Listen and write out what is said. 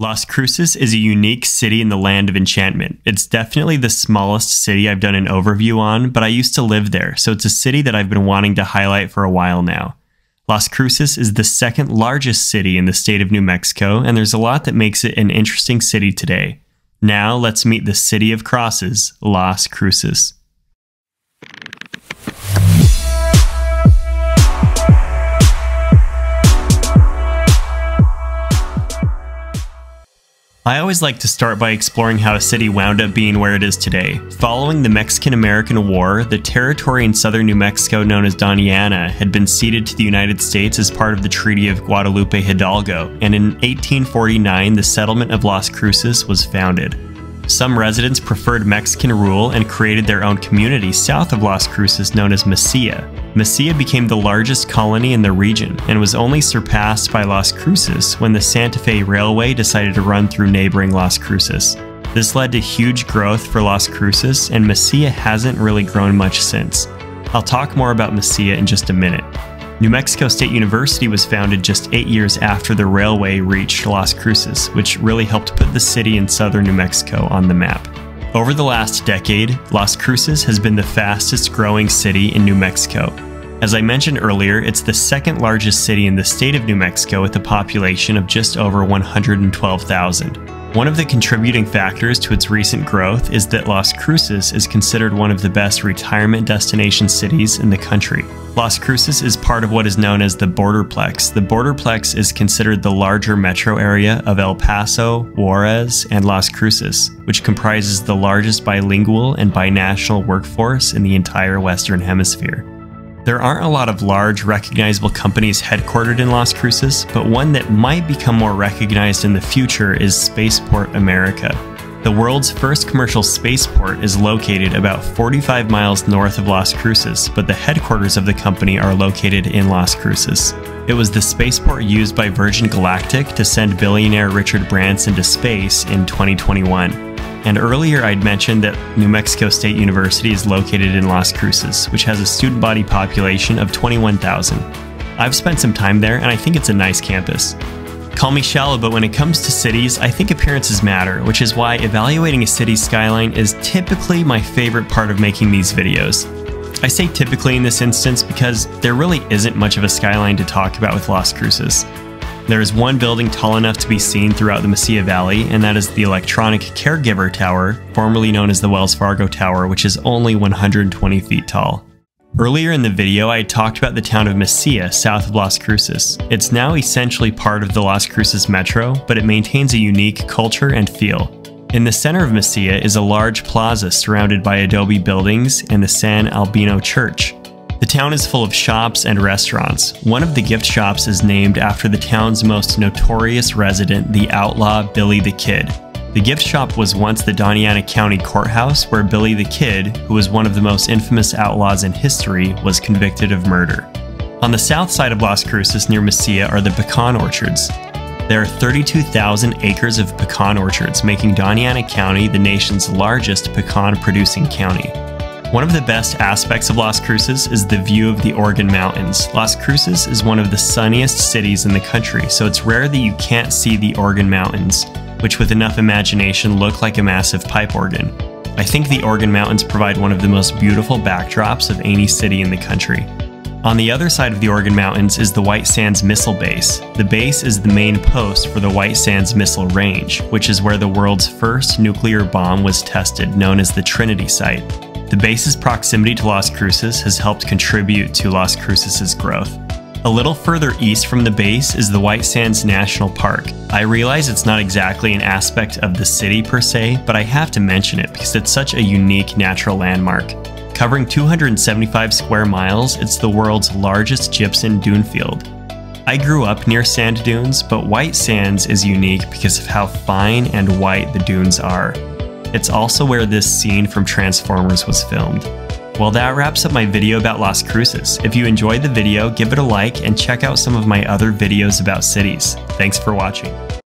Las Cruces is a unique city in the land of enchantment. It's definitely the smallest city I've done an overview on, but I used to live there, so it's a city that I've been wanting to highlight for a while now. Las Cruces is the second largest city in the state of New Mexico, and there's a lot that makes it an interesting city today. Now let's meet the city of crosses, Las Cruces. I always like to start by exploring how a city wound up being where it is today. Following the Mexican-American War, the territory in southern New Mexico known as Doñana had been ceded to the United States as part of the Treaty of Guadalupe Hidalgo, and in 1849 the settlement of Las Cruces was founded. Some residents preferred Mexican rule and created their own community south of Las Cruces known as Mesilla. Mesilla became the largest colony in the region and was only surpassed by Las Cruces when the Santa Fe Railway decided to run through neighboring Las Cruces. This led to huge growth for Las Cruces, and Mesilla hasn't really grown much since. I'll talk more about Mesilla in just a minute. New Mexico State University was founded just 8 years after the railway reached Las Cruces, which really helped put the city in southern New Mexico on the map. Over the last decade, Las Cruces has been the fastest growing city in New Mexico. As I mentioned earlier, it's the second largest city in the state of New Mexico with a population of just over 112,000. One of the contributing factors to its recent growth is that Las Cruces is considered one of the best retirement destination cities in the country. Las Cruces is part of what is known as the Borderplex. The Borderplex is considered the larger metro area of El Paso, Juarez, and Las Cruces, which comprises the largest bilingual and binational workforce in the entire Western Hemisphere. There aren't a lot of large, recognizable companies headquartered in Las Cruces, but one that might become more recognized in the future is Spaceport America. The world's first commercial spaceport is located about 45 miles north of Las Cruces, but the headquarters of the company are located in Las Cruces. It was the spaceport used by Virgin Galactic to send billionaire Richard Branson to space in 2021. And earlier I'd mentioned that New Mexico State University is located in Las Cruces, which has a student body population of 21,000. I've spent some time there and I think it's a nice campus. Call me shallow, but when it comes to cities, I think appearances matter, which is why evaluating a city's skyline is typically my favorite part of making these videos. I say typically in this instance because there really isn't much of a skyline to talk about with Las Cruces. There is one building tall enough to be seen throughout the Mesilla Valley, and that is the Electronic Caregiver Tower, formerly known as the Wells Fargo Tower, which is only 120 feet tall. Earlier in the video, I had talked about the town of Mesilla, south of Las Cruces. It's now essentially part of the Las Cruces Metro, but it maintains a unique culture and feel. In the center of Mesilla is a large plaza surrounded by adobe buildings and the San Albino Church. The town is full of shops and restaurants. One of the gift shops is named after the town's most notorious resident, the outlaw Billy the Kid. The gift shop was once the Doñana County Courthouse, where Billy the Kid, who was one of the most infamous outlaws in history, was convicted of murder. On the south side of Las Cruces near Mesilla are the pecan orchards. There are 32,000 acres of pecan orchards, making Doñana County the nation's largest pecan-producing county. One of the best aspects of Las Cruces is the view of the Organ Mountains. Las Cruces is one of the sunniest cities in the country, so it's rare that you can't see the Organ Mountains, which with enough imagination look like a massive pipe organ. I think the Organ Mountains provide one of the most beautiful backdrops of any city in the country. On the other side of the Organ Mountains is the White Sands Missile Base. The base is the main post for the White Sands Missile Range, which is where the world's first nuclear bomb was tested, known as the Trinity Site. The base's proximity to Las Cruces has helped contribute to Las Cruces' growth. A little further east from the base is the White Sands National Park. I realize it's not exactly an aspect of the city per se, but I have to mention it because it's such a unique natural landmark. Covering 275 square miles, it's the world's largest gypsum dune field. I grew up near sand dunes, but White Sands is unique because of how fine and white the dunes are. It's also where this scene from Transformers was filmed. Well, that wraps up my video about Las Cruces. If you enjoyed the video, give it a like and check out some of my other videos about cities. Thanks for watching.